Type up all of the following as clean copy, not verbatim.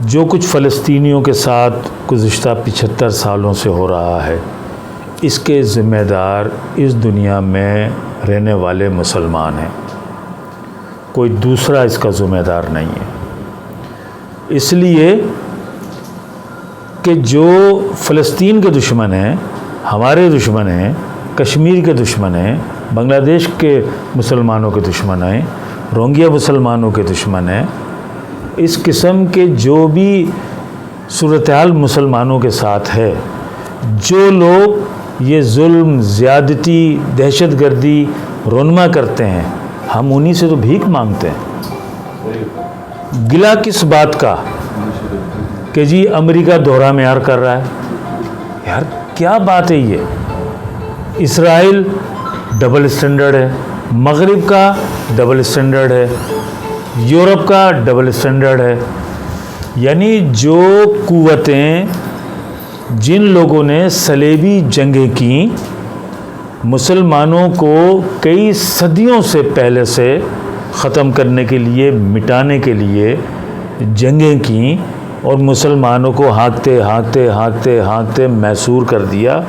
جو کچھ فلسطینیوں کے ساتھ گزشتہ 75 سالوں سے ہو رہا ہے، اس کے ذمہ دار اس دنیا میں رہنے والے مسلمان ہیں، کوئی دوسرا اس کا ذمہ دار نہیں ہے۔ اس لیے کہ جو فلسطین کے دشمن ہیں، ہمارے دشمن ہیں، کشمیر کے دشمن ہیں، بنگلہ دیش کے مسلمانوں کے دشمن ہیں، روہنگیا مسلمانوں کے دشمن ہیں، اس قسم کے جو بھی صورتحال مسلمانوں کے ساتھ ہے، جو لوگ یہ ظلم، زیادتی، دہشت گردی رونما کرتے ہیں، ہم انہی سے تو بھیک مانگتے ہیں۔ گلہ کس بات کا کہ جی امریکہ دوہرا معیار کر رہا ہے؟ یار کیا بات ہے یہ؟ اسرائیل ڈبل اسٹینڈرڈ ہے، مغرب کا ڈبل اسٹینڈرڈ ہے، یورپ کا ڈبل اسٹینڈرڈ ہے۔ یعنی جو قوتیں، جن لوگوں نے صلیبی جنگیں کیں، مسلمانوں کو کئی صدیوں سے پہلے سے ختم کرنے کے لیے، مٹانے کے لیے جنگیں کیں اور مسلمانوں کو ہانکتے ہانکتے ہانکتے ہانکتے محصور کر دیا،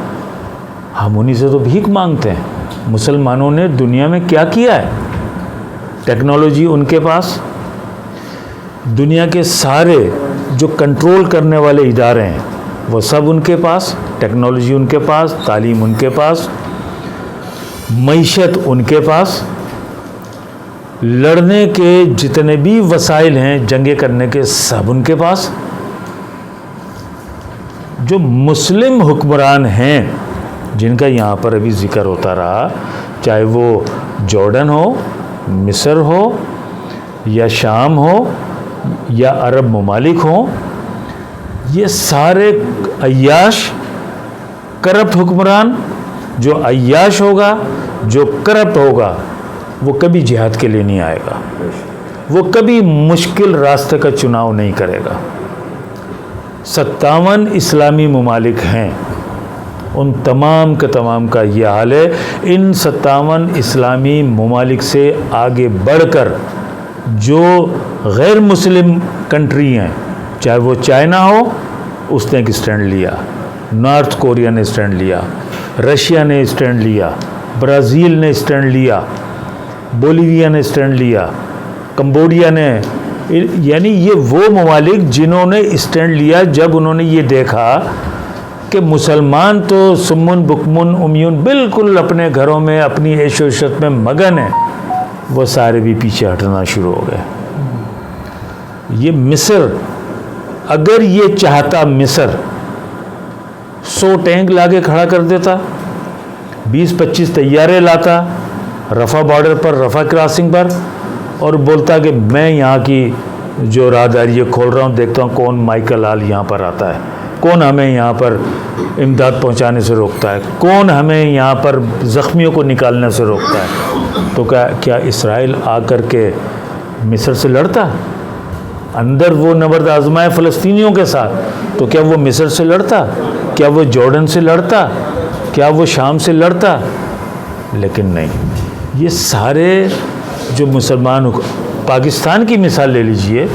ہم انہی سے تو بھیک مانگتے ہیں۔ مسلمانوں نے دنیا میں کیا کیا ہے؟ ٹیکنالوجی ان کے پاس، دنیا کے سارے جو کنٹرول کرنے والے ادارے ہیں وہ سب ان کے پاس، ٹیکنالوجی ان کے پاس، تعلیم ان کے پاس، معیشت ان کے پاس، لڑنے کے جتنے بھی وسائل ہیں جنگیں کرنے کے سب ان کے پاس۔ جو مسلم حکمران ہیں جن کا یہاں پر ابھی ذکر ہوتا رہا، چاہے وہ جارڈن ہو، مصر ہو، یا شام ہو، یا عرب ممالک ہوں، یہ سارے عیاش، کرپٹ حکمران۔ جو عیاش ہوگا، جو کرپٹ ہوگا، وہ کبھی جہاد کے لیے نہیں آئے گا، وہ کبھی مشکل راستے کا چناؤ نہیں کرے گا۔ 57 اسلامی ممالک ہیں، ان تمام کے تمام کا یہ حال ہے۔ ان 57 اسلامی ممالک سے آگے بڑھ کر جو غیر مسلم کنٹری ہیں، چاہے وہ چائنا ہو، اس نے ایک اسٹینڈ لیا، نارتھ کوریا نے اسٹینڈ لیا، رشیا نے اسٹینڈ لیا، برازیل نے اسٹینڈ لیا، بولیویا نے اسٹینڈ لیا، کمبوڈیا نے، یعنی یہ وہ ممالک جنہوں نے اسٹینڈ لیا جب انہوں نے یہ دیکھا کہ مسلمان تو سمن بکمن امیون بالکل اپنے گھروں میں اپنی عیش و عشرت میں مگن ہیں، وہ سارے بھی پیچھے ہٹنا شروع ہو گئے۔ یہ مصر، اگر یہ چاہتا مصر 100 ٹینک لا کے کھڑا کر دیتا، 20-25 طیارے لاتا رفح بارڈر پر، رفح کراسنگ پر، اور بولتا کہ میں یہاں کی جو راہداری کھول رہا ہوں، دیکھتا ہوں کون مائیکل آل یہاں پر آتا ہے، کون ہمیں یہاں پر امداد پہنچانے سے روکتا ہے، کون ہمیں یہاں پر زخمیوں کو نکالنے سے روکتا ہے، تو کیا اسرائیل آ کر کے مصر سے لڑتا؟ اندر وہ نبرد آزمائے فلسطینیوں کے ساتھ، تو کیا وہ مصر سے لڑتا؟ کیا وہ جارڈن سے لڑتا؟ کیا وہ شام سے لڑتا؟ لیکن نہیں، یہ سارے جو مسلمان، پاکستان کی مثال لے لیجئے،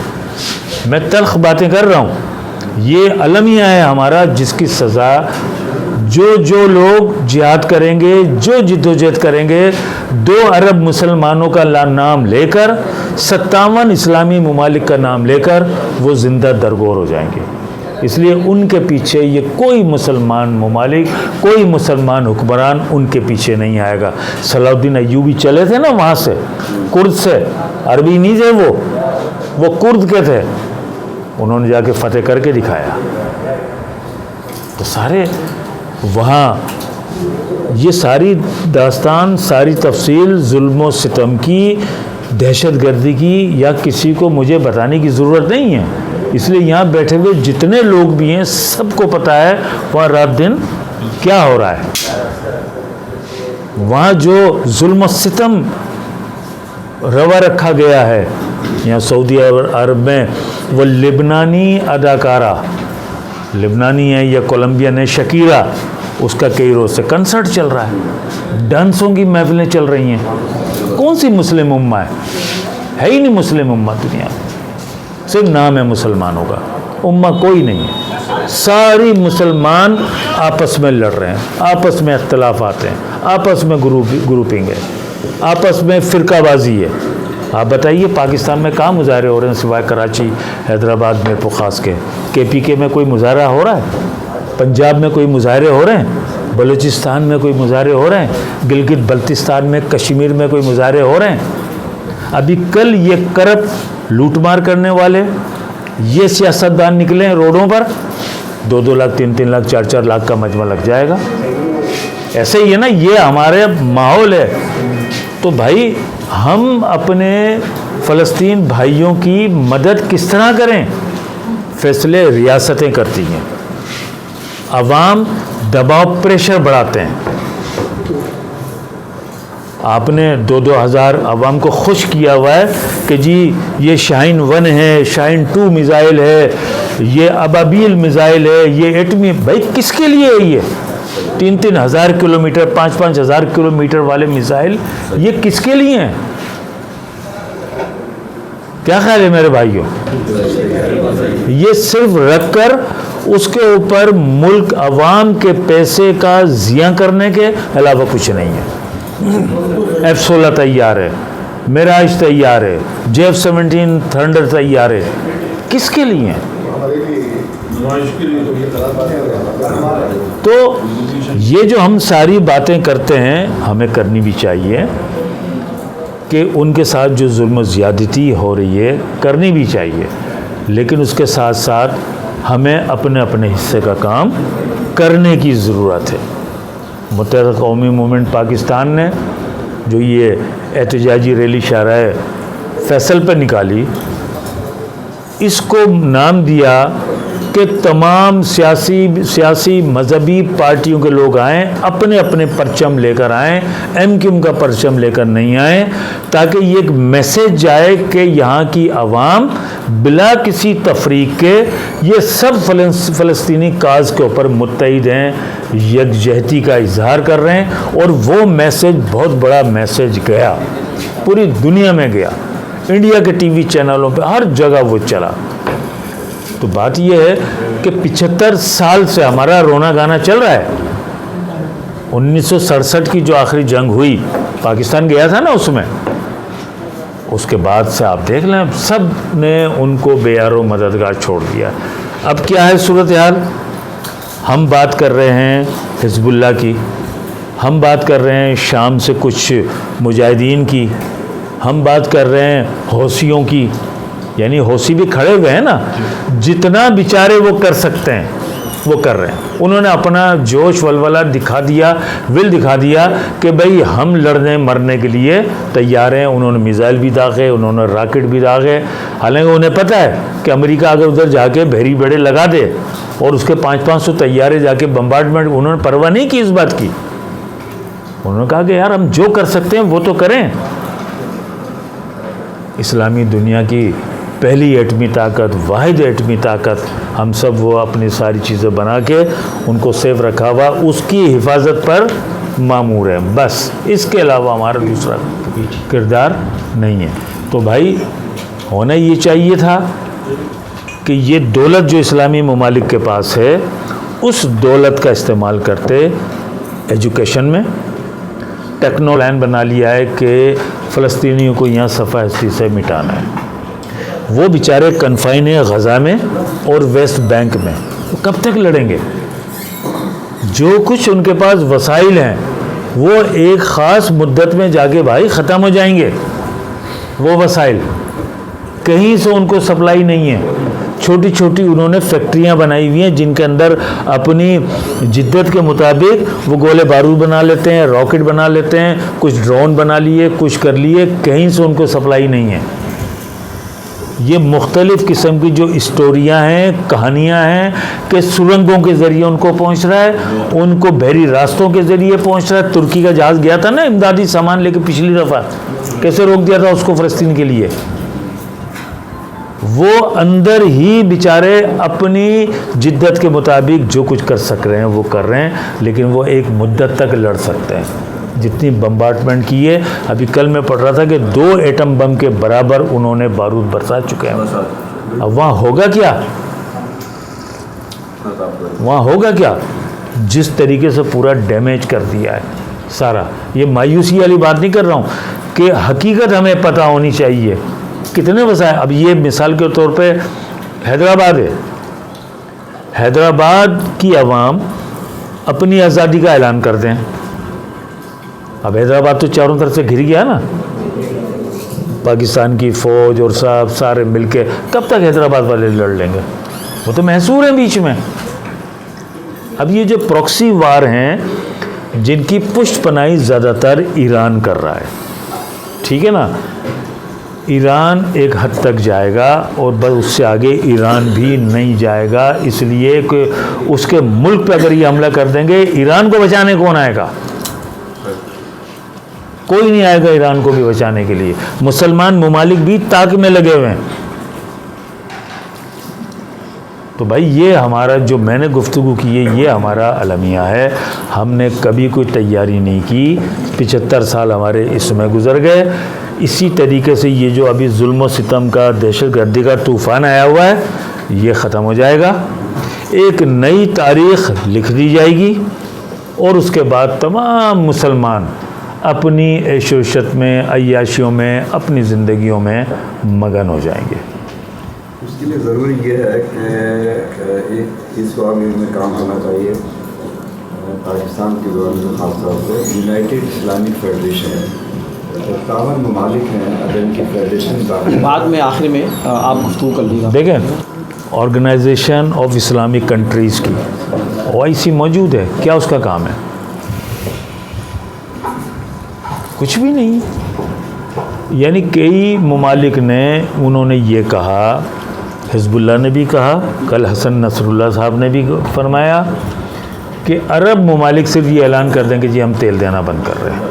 میں تلخ باتیں کر رہا ہوں، یہ المیہ ہے ہمارا جس کی سزا جو لوگ جہاد کریں گے، جو جدوجہد کریں گے، 2 ارب مسلمانوں کا نام لے کر، 57 اسلامی ممالک کا نام لے کر وہ زندہ درگور ہو جائیں گے۔ اس لیے ان کے پیچھے یہ کوئی مسلمان ممالک، کوئی مسلمان حکمران ان کے پیچھے نہیں آئے گا۔ صلاح الدین ایوبی چلے تھے نا وہاں سے، کرد سے، عربی نہیں تھے وہ کرد کے تھے، انہوں نے جا کے فتح کر کے دکھایا۔ تو سارے وہاں یہ ساری داستان، ساری تفصیل ظلم و ستم کی، دہشت گردی کی، یا کسی کو مجھے بتانے کی ضرورت نہیں ہے۔ اس لیے یہاں بیٹھے ہوئے جتنے لوگ بھی ہیں سب کو پتہ ہے وہاں رات دن کیا ہو رہا ہے۔ وہاں جو ظلم و ستم روا رکھا گیا ہے، یہاں سعودی عرب میں وہ لبنانی اداکارہ، لبنانی ہے یا کولمبین ہے، شکیرا، اس کا کئی روز سے کنسرٹ چل رہا ہے، ڈانسوں کی محفلیں چل رہی ہیں۔ کون سی مسلم امہ ہے ہی نہیں مسلم امہ دنیا میں، صرف نام ہے مسلمانوں کا۔ امہ کوئی نہیں ہے، ساری مسلمان آپس میں لڑ رہے ہیں، آپس میں اختلافات ہیں، آپس میں گروپنگ ہے، آپس میں فرقہ بازی ہے۔ آپ بتائیے پاکستان میں کہاں مظاہرے ہو رہے ہیں سوائے کراچی، حیدرآباد، میرپور خاص کے پی کے میں کوئی مظاہرہ ہو رہا ہے؟ پنجاب میں کوئی مظاہرے ہو رہے ہیں؟ بلوچستان میں کوئی مظاہرے ہو رہے ہیں؟ گلگت بلتستان میں، کشمیر میں کوئی مظاہرے ہو رہے ہیں؟ ابھی کل یہ کرپٹ لوٹ مار کرنے والے یہ سیاستدان نکلے ہیں روڈوں پر، 2-2 لاکھ 3-3 لاکھ 4-4 لاکھ کا مجمع لگ جائے گا۔ ایسے ہی ہے نا، یہ ہمارے ماحول ہے۔ تو بھائی ہم اپنے فلسطین بھائیوں کی مدد کس طرح کریں؟ فیصلے ریاستیں کرتی ہیں، عوام دباؤ پریشر بڑھاتے ہیں۔ آپ نے 2-2 ہزار عوام کو خوش کیا ہوا ہے کہ جی یہ شاہین 1 ہے، شاہین 2 میزائل ہے، یہ ابابیل میزائل ہے، یہ ایٹمی۔ بھائی کس کے لیے ہے یہ 3-3 ہزار کلومیٹر 5-5 ہزار کلومیٹر والے میزائل؟ یہ کس کے لیے ہیں؟ کیا خیال ہے میرے بھائیوں؟ یہ صرف رکھ کر اس کے اوپر ملک عوام کے پیسے کا ضیاع کرنے کے علاوہ کچھ نہیں ہے۔ F-16 تیار ہے، میراج تیار ہے، JF-17 تھنڈر تیار ہے، کس کے لیے ہیں؟ تو یہ جو ہم ساری باتیں کرتے ہیں ہمیں کرنی بھی چاہیے کہ ان کے ساتھ جو ظلم و زیادتی ہو رہی ہے کرنی بھی چاہیے، لیکن اس کے ساتھ ساتھ ہمیں اپنے اپنے حصے کا کام کرنے کی ضرورت ہے۔ متحدہ قومی موومنٹ پاکستان نے جو یہ احتجاجی ریلی شاہراہ فیصل پہ نکالی، اس کو نام دیا کہ تمام سیاسی مذہبی پارٹیوں کے لوگ آئیں، اپنے اپنے پرچم لے کر آئیں، MQM کا پرچم لے کر نہیں آئیں، تاکہ یہ ایک میسیج جائے کہ یہاں کی عوام بلا کسی تفریق کے یہ سب فلسطینی کاز کے اوپر متحد ہیں، یکجہتی کا اظہار کر رہے ہیں۔ اور وہ میسیج بہت بڑا میسیج گیا، پوری دنیا میں گیا، انڈیا کے ٹی وی چینلوں پہ ہر جگہ وہ چلا۔ تو بات یہ ہے کہ 75 سال سے ہمارا رونا گانا چل رہا ہے۔ 1967 کی جو آخری جنگ ہوئی، پاکستان گیا تھا نا اس میں، اس کے بعد سے آپ دیکھ لیں سب نے ان کو بے یار و مددگار چھوڑ دیا۔ اب کیا ہے صورتحال؟ ہم بات کر رہے ہیں حزب اللہ کی، ہم بات کر رہے ہیں شام سے کچھ مجاہدین کی، ہم بات کر رہے ہیں حوثیوں کی، یعنی حوثی بھی کھڑے ہوئے ہیں نا، جتنا بیچارے وہ کر سکتے ہیں وہ کر رہے ہیں۔ انہوں نے اپنا جوش ولولہ دکھا دیا، دکھا دیا کہ بھئی ہم لڑنے مرنے کے لیے تیار ہیں۔ انہوں نے میزائل بھی داغے، انہوں نے راکٹ بھی داغے، حالانکہ انہیں پتہ ہے کہ امریکہ اگر ادھر جا کے بحری بیڑے لگا دے اور اس کے 500 طیارے جا کے بمبارڈمنٹ، انہوں نے پرواہ نہیں کی اس بات کی۔ انہوں نے کہا کہ یار ہم جو کر سکتے ہیں وہ تو کریں۔ اسلامی دنیا کی پہلی ایٹمی طاقت، واحد ایٹمی طاقت، ہم سب وہ اپنی ساری چیزیں بنا کے ان کو سیف رکھا ہوا، اس کی حفاظت پر مامور ہے، بس اس کے علاوہ ہمارا دوسرا کردار نہیں ہے۔ تو بھائی ہونا یہ چاہیے تھا کہ یہ دولت جو اسلامی ممالک کے پاس ہے، اس دولت کا استعمال کرتے ایجوکیشن میں ٹیکنولائن بنا لیا ہے کہ فلسطینیوں کو یہاں صفحہ ہستی سے مٹانا ہے۔ وہ بیچارے کنفائن ہیں غزہ میں اور ویسٹ بینک میں، وہ کب تک لڑیں گے؟ جو کچھ ان کے پاس وسائل ہیں وہ ایک خاص مدت میں جا کے بھائی ختم ہو جائیں گے۔ وہ وسائل کہیں سے ان کو سپلائی نہیں ہے۔ چھوٹی چھوٹی انہوں نے فیکٹریاں بنائی ہوئی ہیں جن کے اندر اپنی جدت کے مطابق وہ گولے بارود بنا لیتے ہیں، راکٹ بنا لیتے ہیں، کچھ ڈرون بنا لیے، کچھ کر لیے، کہیں سے ان کو سپلائی نہیں ہے۔ یہ مختلف قسم کی جو اسٹوریاں ہیں، کہانیاں ہیں کہ سرنگوں کے ذریعے ان کو پہنچ رہا ہے، ان کو بحری راستوں کے ذریعے پہنچ رہا ہے۔ ترکی کا جہاز گیا تھا نا امدادی سامان لے کے پچھلی دفعہ، کیسے روک دیا تھا اس کو فلسطین کے لیے؟ وہ اندر ہی بیچارے اپنی جدت کے مطابق جو کچھ کر سک رہے ہیں وہ کر رہے ہیں، لیکن وہ ایک مدت تک لڑ سکتے ہیں۔ جتنی بمبارڈمنٹ کی ہے، ابھی کل میں پڑھ رہا تھا کہ 2 ایٹم بم کے برابر انہوں نے بارود برسا چکے ہیں۔ اب وہاں ہوگا کیا؟ وہاں ہوگا کیا؟ جس طریقے سے پورا ڈیمیج کر دیا ہے سارا. یہ مایوسی والی بات نہیں کر رہا ہوں کہ حقیقت ہمیں پتہ ہونی چاہیے کتنے وسائل. اب یہ مثال کے طور پہ حیدرآباد ہے. حیدرآباد کی عوام اپنی آزادی کا اعلان کرتے ہیں. اب حیدرآباد تو چاروں طرف سے گھر گیا نا, پاکستان کی فوج اور سارے مل کے. کب تک حیدرآباد والے لڑ لیں گے؟ وہ تو محصور ہیں بیچ میں. اب یہ جو پروکسی وار ہیں جن کی پشت پناہی زیادہ تر ایران کر رہا ہے, ٹھیک ہے نا, ایران ایک حد تک جائے گا اور بس اس سے آگے ایران بھی نہیں جائے گا, اس لیے کہ اس کے ملک پہ اگر یہ حملہ کر دیں گے ایران کو بچانے کون آئے گا؟ کوئی نہیں آئے گا ایران کو بھی بچانے کے لیے. مسلمان ممالک بھی طاق میں لگے ہوئے ہیں. تو بھائی یہ ہمارا جو میں نے گفتگو کی ہے یہ ہمارا المیہ ہے. ہم نے کبھی کوئی تیاری نہیں کی, 75 سال ہمارے اس میں گزر گئے. اسی طریقے سے یہ جو ابھی ظلم و ستم کا دہشت گردی کا طوفان آیا ہوا ہے یہ ختم ہو جائے گا. ایک نئی تاریخ لکھ دی جائے گی اور اس کے بعد تمام مسلمان اپنی عیش و عشرت میں, عیاشیوں میں, اپنی زندگیوں میں مگن ہو جائیں گے. اس کے لیے ضروری یہ ہے کہ ایک اس معاملے میں کام ہونا چاہیے. پاکستان کے گورنمنٹ خاص طور پہ یونائٹڈ اسلامک فیڈریشن ہے, 57 ممالک ہیں, اگر ان کی فیڈریشن بعد میں آخر میں آپ گفتگو کر لیجیے. دیکھیں آرگنائزیشن آف اسلامک کنٹریز کی OIC موجود ہے, کیا اس کا کام ہے؟ کچھ بھی نہیں. یعنی کئی ممالک نے انہوں نے یہ کہا, حزب اللہ نے بھی کہا, کل حسن نصر اللہ صاحب نے بھی فرمایا کہ عرب ممالک صرف یہ اعلان کر دیں کہ جی ہم تیل دینا بند کر رہے ہیں,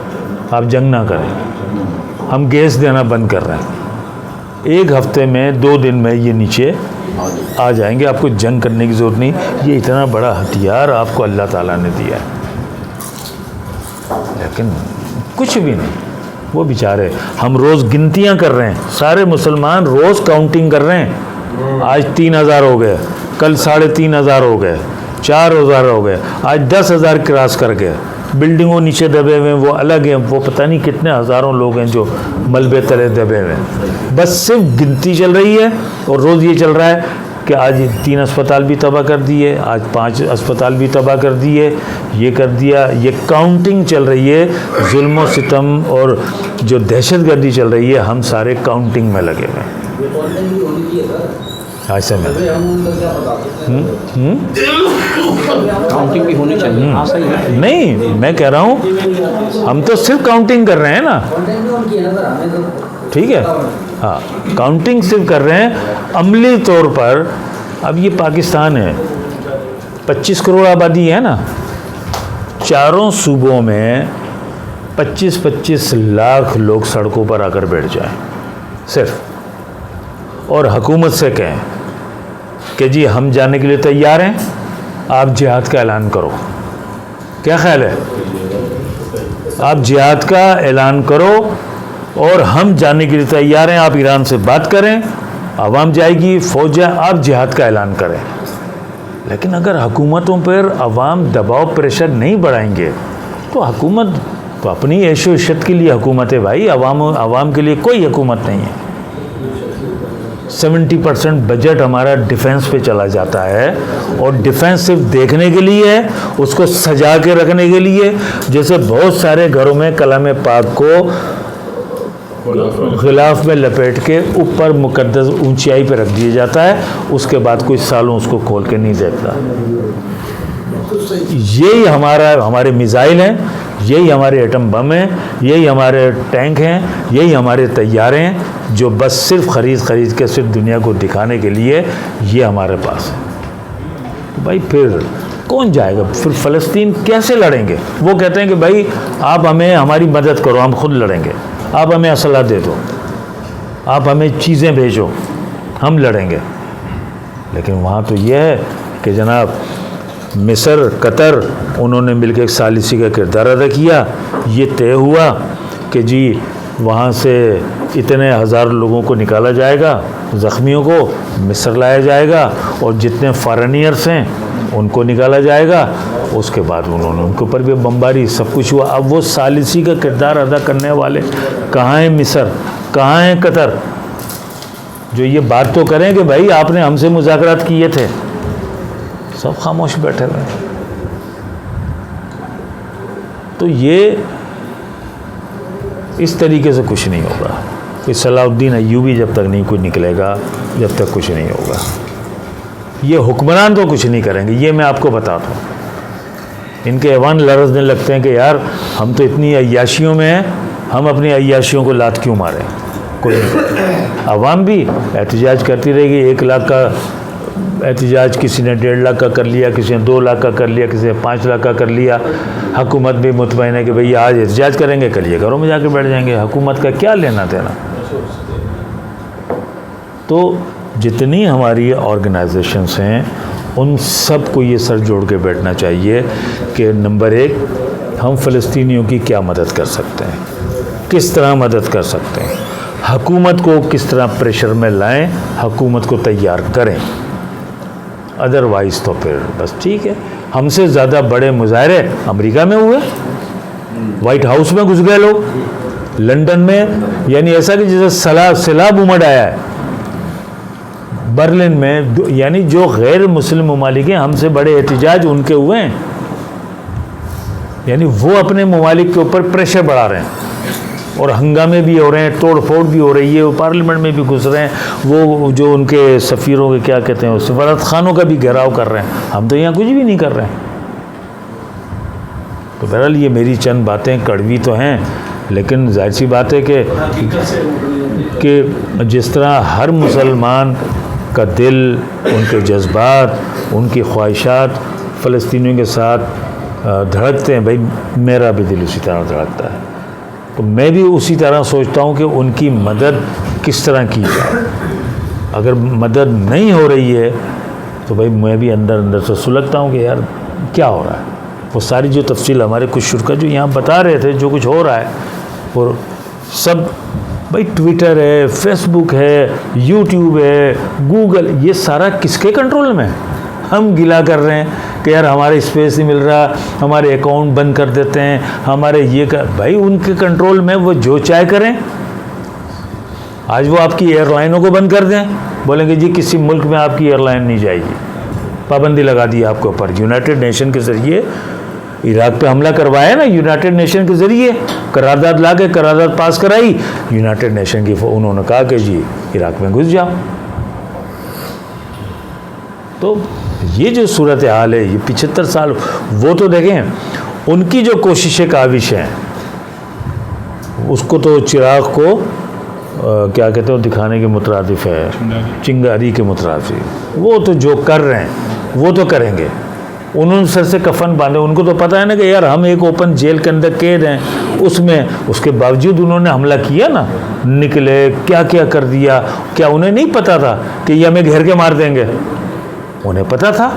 آپ جنگ نہ کریں, ہم گیس دینا بند کر رہے ہیں. 1 ہفتے میں 2 دن میں یہ نیچے آ جائیں گے, آپ کو جنگ کرنے کی ضرورت نہیں. یہ اتنا بڑا ہتھیار آپ کو اللہ تعالیٰ نے دیا ہے, لیکن کچھ بھی نہیں. وہ بیچارے, ہم روز گنتیاں کر رہے ہیں, سارے مسلمان روز کاؤنٹنگ کر رہے ہیں. آج 3000 ہو گئے, کل 3500 ہو گئے, 4000 ہو گئے, آج 10,000 کراس کر گئے. بلڈنگوں نیچے دبے ہوئے ہیں وہ الگ ہیں, وہ پتہ نہیں کتنے ہزاروں لوگ ہیں جو ملبے تلے دبے ہوئے ہیں. بس صرف گنتی چل رہی ہے اور روز یہ چل رہا ہے کہ آج 3 اسپتال بھی تباہ کر دیے, آج 5 اسپتال بھی تباہ کر دیے, یہ کر دیا. یہ کاؤنٹنگ چل رہی ہے, ظلم و ستم اور جو دہشت گردی چل رہی ہے, ہم سارے کاؤنٹنگ میں لگے ہوئے ہیں. ایسے میں کاؤنٹنگ بھی ہونی چاہیے. نہیں, میں کہہ رہا ہوں ہم تو صرف کاؤنٹنگ کر رہے ہیں نا, ٹھیک ہے, ہاں کاؤنٹنگ صرف کر رہے ہیں. عملی طور پر اب یہ پاکستان ہے, 25 کروڑ آبادی ہے نا, چاروں صوبوں میں 25-25 لاکھ لوگ سڑکوں پر آ کر بیٹھ جائیں صرف, اور حکومت سے کہیں کہ جی ہم جانے کے لیے تیار ہیں, آپ جہاد کا اعلان کرو. کیا خیال ہے؟ آپ جہاد کا اعلان کرو اور ہم جانے کے لیے تیار ہیں, آپ ایران سے بات کریں, عوام جائے گی, فوج جائے, آپ جہاد کا اعلان کریں. لیکن اگر حکومتوں پر عوام دباؤ پریشر نہیں بڑھائیں گے تو حکومت تو اپنی عیش و عشرت کے لیے حکومت ہے بھائی, عوام کے لیے کوئی حکومت نہیں ہے. 70% بجٹ ہمارا ڈیفنس پہ چلا جاتا ہے, اور ڈیفنس صرف دیکھنے کے لیے ہے, اس کو سجا کے رکھنے کے لیے. جیسے بہت سارے گھروں میں کلام پاک کو غلاف میں لپیٹ کے اوپر مقدس اونچائی پہ رکھ دیا جاتا ہے, اس کے بعد کوئی سالوں اس کو کھول کے نہیں دیکھتا. یہی ہمارے میزائل ہیں, یہی ہمارے ایٹم بم ہیں, یہی ہمارے ٹینک ہیں, یہی ہمارے طیارے ہیں, جو بس صرف خرید کے صرف دنیا کو دکھانے کے لیے یہ ہمارے پاس ہے. تو بھائی پھر کون جائے گا؟ پھر فلسطین کیسے لڑیں گے؟ وہ کہتے ہیں کہ بھائی آپ ہمیں ہماری مدد کرو, ہم خود لڑیں گے, آپ ہمیں اسلحہ دے دو, آپ ہمیں چیزیں بھیجو, ہم لڑیں گے. لیکن وہاں تو یہ ہے کہ جناب مصر, قطر, انہوں نے مل کے ایک ثالثی کا کردار ادا کیا. یہ طے ہوا کہ جی وہاں سے اتنے ہزار لوگوں کو نکالا جائے گا, زخمیوں کو مصر لایا جائے گا, اور جتنے فارنیئرس ہیں ان کو نکالا جائے گا. اس کے بعد انہوں نے ان کے اوپر بھی بمباری سب کچھ ہوا. اب وہ ثالثی کا کردار ادا کرنے والے کہاں ہیں؟ مصر, کہاں ہیں قطر, جو یہ بات تو کریں کہ بھائی آپ نے ہم سے مذاکرات کیے تھے. سب خاموش بیٹھے ہوئے. تو یہ اس طریقے سے کچھ نہیں ہوگا. کہ صلاح الدین ایوبی جب تک نہیں کوئی نکلے گا, جب تک کچھ نہیں ہوگا. یہ حکمران تو کچھ نہیں کریں گے, یہ میں آپ کو بتاتا ہوں. ان کے ایوان لرزنے لگتے ہیں کہ یار ہم تو اتنی عیاشیوں میں ہیں, ہم اپنی عیاشیوں کو لات کیوں ماریں. کوئی نہیں. عوام بھی احتجاج کرتی رہے گی. 1 لاکھ کا احتجاج کسی نے 1.5 لاکھ کا کر لیا, کسی نے 2 لاکھ کا کر لیا, کسی نے 5 لاکھ کا کر لیا. حکومت بھی مطمئن ہے کہ بھئی آج احتجاج کریں گے, کل یہ گھروں میں جا کے بیٹھ جائیں گے. حکومت کا کیا لینا دینا. تو جتنی ہماری آرگنائزیشنس ہیں ان سب کو یہ سر جوڑ کے بیٹھنا چاہیے کہ نمبر 1 ہم فلسطینیوں کی کیا مدد کر سکتے ہیں, کس طرح مدد کر سکتے ہیں. حکومت کو کس طرح پریشر میں لائیں, حکومت کو تیار کریں. ادروائز تو پھر بس ٹھیک ہے. ہم سے زیادہ بڑے مظاہرے امریکہ میں ہوئے, وائٹ ہاؤس میں گھس گئے لوگ, لنڈن میں, یعنی ایسا کہ جیسے سیلاب امڑ آیا ہے. برلن میں, یعنی جو غیر مسلم ممالک ہیں ہم سے بڑے احتجاج ان کے ہوئے ہیں. یعنی وہ اپنے ممالک کے اوپر پریشر بڑھا رہے ہیں اور ہنگامے بھی ہو رہے ہیں, توڑ پھوڑ بھی ہو رہی ہے, وہ پارلیمنٹ میں بھی گھس رہے ہیں, وہ جو ان کے سفیروں کے کیا کہتے ہیں سفارت خانوں کا بھی گھیراؤ کر رہے ہیں. ہم تو یہاں کچھ بھی نہیں کر رہے ہیں. تو بہرحال یہ میری چند باتیں کڑوی تو ہیں, لیکن ظاہر سی بات ہے کہ جس طرح ہر مسلمان کا دل, ان کے جذبات, ان کی خواہشات فلسطینیوں کے ساتھ دھڑکتے ہیں, بھائی میرا بھی دل اسی طرح دھڑکتا ہے. تو میں بھی اسی طرح سوچتا ہوں کہ ان کی مدد کس طرح کی جائے. اگر مدد نہیں ہو رہی ہے تو بھائی میں بھی اندر اندر سے سلگتا ہوں کہ یار کیا ہو رہا ہے. وہ ساری جو تفصیل ہمارے کچھ شرکا جو یہاں بتا رہے تھے جو کچھ ہو رہا ہے, اور سب بھائی ٹویٹر ہے, فیس بک ہے, یوٹیوب ہے, گوگل, یہ سارا کس کے کنٹرول میں ہے؟ ہم گلا کر رہے ہیں کہ یار ہمارے اسپیس نہیں مل رہا, ہمارے اکاؤنٹ بند کر دیتے ہیں, ہمارے یہ بھائی ان کے کنٹرول میں, وہ جو چاہے کریں. آج وہ آپ کی ایئر لائنوں کو بند کر دیں, بولیں گے جی کسی ملک میں آپ کی ایئر لائن نہیں جائے گی, پابندی لگا دی آپ کے اوپر. یونائٹڈ نیشن کے ذریعے عراق پہ حملہ کروایا نا, یونائٹڈ نیشن کے ذریعے قرارداد لا کے قرارداد پاس کرائی یونائٹڈ نیشن کی, انہوں نے کہا کہ جی عراق میں گھس جاؤ. تو یہ جو صورتحال ہے یہ 75 سال, وہ تو دیکھیں ان کی جو کوششیں کاوش ہیں اس کو تو چراغ کو کیا کہتے ہیں دکھانے کے مترادف ہے, چنگاری کے مترادف. وہ تو جو کر رہے ہیں وہ تو کریں گے. انہوں نے سر سے کفن باندھے, ان کو تو پتہ ہے نا کہ یار ہم ایک اوپن جیل کے اندر قید ہیں, اس کے باوجود انہوں نے حملہ کیا نا, نکلے کیا کیا کر دیا. کیا انہیں نہیں پتہ تھا کہ یہ ہمیں گھیر کے مار دیں گے؟ انہیں پتہ تھا.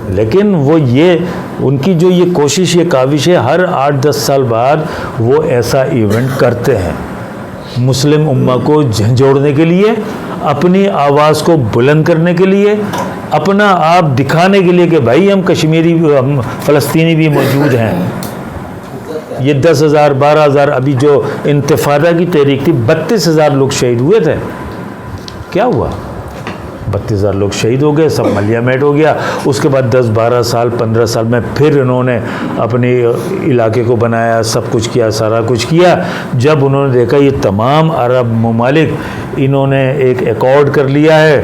لیکن وہ یہ ان کی جو یہ کوشش, یہ کاوش ہے, ہر 8-10 سال بعد وہ ایسا ایونٹ کرتے ہیں مسلم امہ کو جھنجھوڑنے کے لیے, اپنی آواز کو بلند کرنے کے لیے, اپنا آپ دکھانے کے لیے کہ بھائی ہم کشمیری, ہم فلسطینی بھی موجود ہیں. یہ 10,000 12,000 ابھی جو انتفاضہ کی تحریک تھی 32,000 لوگ شہید ہوئے تھے. کیا ہوا؟ 32,000 لوگ شہید ہو گئے, سب ملیہ میٹ ہو گیا. اس کے بعد 10-12 سال 15 سال میں پھر انہوں نے اپنے علاقے کو بنایا, سب کچھ کیا, سارا کچھ کیا. جب انہوں نے دیکھا یہ تمام عرب ممالک انہوں نے ایک ایکارڈ کر لیا ہے,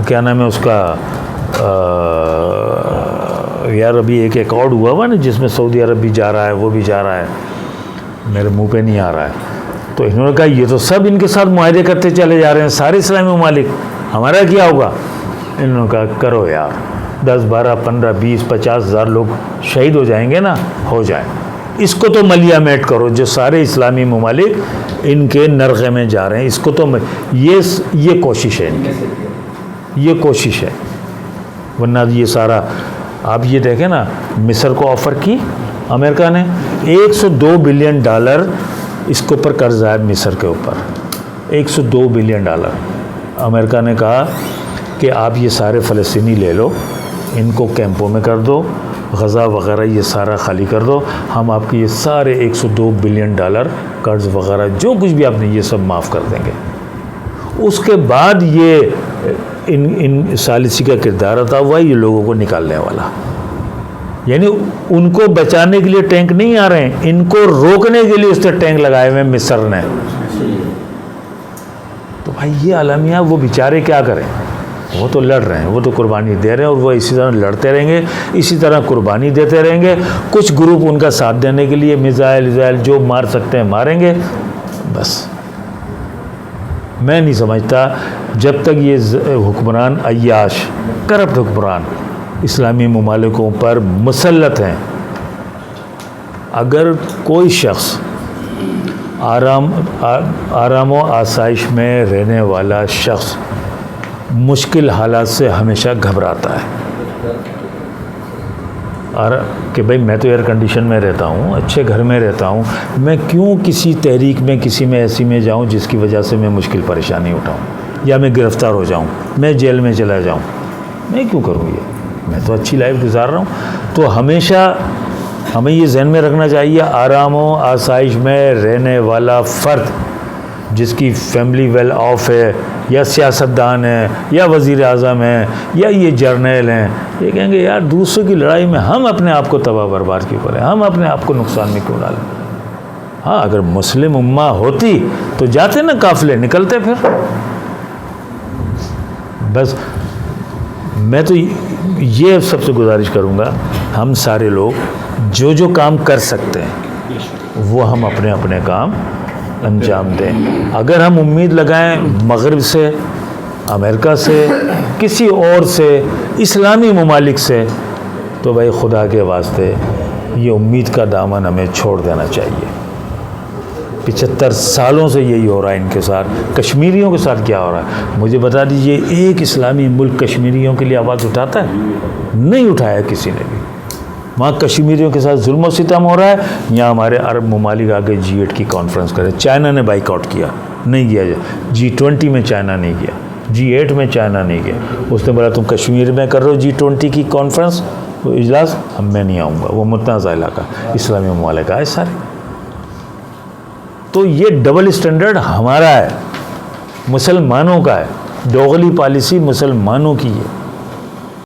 کیا نام ہے اس کا, یار ابھی ایک ایکارڈ ہوا نا جس میں سعودی عرب بھی جا رہا ہے, وہ بھی جا رہا ہے, میرے منہ پہ نہیں آ رہا ہے. تو انہوں نے کہا یہ تو سب ان کے ساتھ معاہدے کرتے چلے جا رہے ہیں سارے اسلامی ممالک, ہمارا کیا ہوگا؟ انہوں نے کہا کرو یار, 10 12 15 20 50 ہزار لوگ شہید ہو جائیں گے نا, ہو جائیں, اس کو تو ملیہ میٹ کرو. جو سارے اسلامی ممالک ان کے نرغے میں جا رہے ہیں, اس کو تو یہ کوشش ہے ان کی, یہ کوشش ہے. ورنہ یہ سارا آپ یہ دیکھیں نا, مصر کو آفر کی امریکہ نے $102 بلین اس کے اوپر قرض ہے مصر کے اوپر, $102 بلین. امریکہ نے کہا کہ آپ یہ سارے فلسطینی لے لو, ان کو کیمپوں میں کر دو، غزہ وغیرہ یہ سارا خالی کر دو، ہم آپ کے یہ سارے $102 بلین قرض وغیرہ جو کچھ بھی آپ نے یہ سب معاف کر دیں گے۔ اس کے بعد یہ ان ثالثی کا کردار عطا ہوا ہے یہ لوگوں کو نکالنے والا، یعنی ان کو بچانے کے لیے ٹینک نہیں آ رہے ہیں، ان کو روکنے کے لیے اس نے ٹینک لگائے ہوئے ہیں مصر نے۔ تو بھائی یہ عالمیہ، وہ بیچارے کیا کریں، وہ تو لڑ رہے ہیں، وہ تو قربانی دے رہے ہیں، اور وہ اسی طرح لڑتے رہیں گے، اسی طرح قربانی دیتے رہیں گے۔ کچھ گروپ ان کا ساتھ دینے کے لیے میزائل جو مار سکتے ہیں ماریں گے، بس۔ میں نہیں سمجھتا جب تک یہ حکمران عیاش، کرپٹ حکمران اسلامی ممالکوں پر مسلط ہیں، اگر کوئی شخص آرام و آسائش میں رہنے والا شخص مشکل حالات سے ہمیشہ گھبراتا ہے کہ بھئی میں تو ایئر کنڈیشن میں رہتا ہوں، اچھے گھر میں رہتا ہوں، میں کیوں کسی تحریک میں کسی میں ایسی میں جاؤں جس کی وجہ سے میں مشکل پریشانی اٹھاؤں یا میں گرفتار ہو جاؤں، میں جیل میں چلا جاؤں، میں کیوں کروں یہ، میں تو اچھی لائف گزار رہا ہوں۔ تو ہمیشہ ہمیں یہ ذہن میں رکھنا چاہیے، آرام و آسائش میں رہنے والا فرد جس کی فیملی ویل آف ہے، یا سیاستدان ہے، یا وزیر اعظم ہے، یا یہ جرنیل ہیں، یہ کہیں گے یار دوسروں کی لڑائی میں ہم اپنے آپ کو تباہ برباد کیوں کریں، ہم اپنے آپ کو نقصان میں کیوں ڈالیں۔ ہاں اگر مسلم امہ ہوتی تو جاتے نا قافلے، نکلتے پھر۔ بس میں تو یہ سب سے گزارش کروں گا، ہم سارے لوگ جو کام کر سکتے ہیں وہ ہم اپنے اپنے کام انجام دیں۔ اگر ہم امید لگائیں مغرب سے، امریکہ سے، کسی اور سے، اسلامی ممالک سے، تو بھائی خدا کے واسطے یہ امید کا دامن ہمیں چھوڑ دینا چاہیے۔ 75 سالوں سے یہی ہو رہا ہے ان کے ساتھ۔ کشمیریوں کے ساتھ کیا ہو رہا ہے مجھے بتا دیجئے، ایک اسلامی ملک کشمیریوں کے لیے آواز اٹھاتا ہے؟ نہیں اٹھایا کسی نے بھی۔ وہاں کشمیریوں کے ساتھ ظلم و ستم ہو رہا ہے، یہاں ہمارے عرب ممالک آگے G8 کی کانفرنس کرے۔ چائنا نے بائیک آؤٹ کیا، نہیں گیا۔ G20 میں چائنا نہیں گیا، G8 میں چائنا نہیں گیا۔ اس نے بولا تم کشمیر میں کر رہے ہو G20 کی کانفرنس اجلاس، میں نہیں آؤں گا۔ وہ متنازع علاقہ اسلامی ممالک آئے سارے۔ تو یہ ڈبل اسٹینڈرڈ ہمارا ہے، مسلمانوں کا ہے، دوغلی پالیسی مسلمانوں کی ہے۔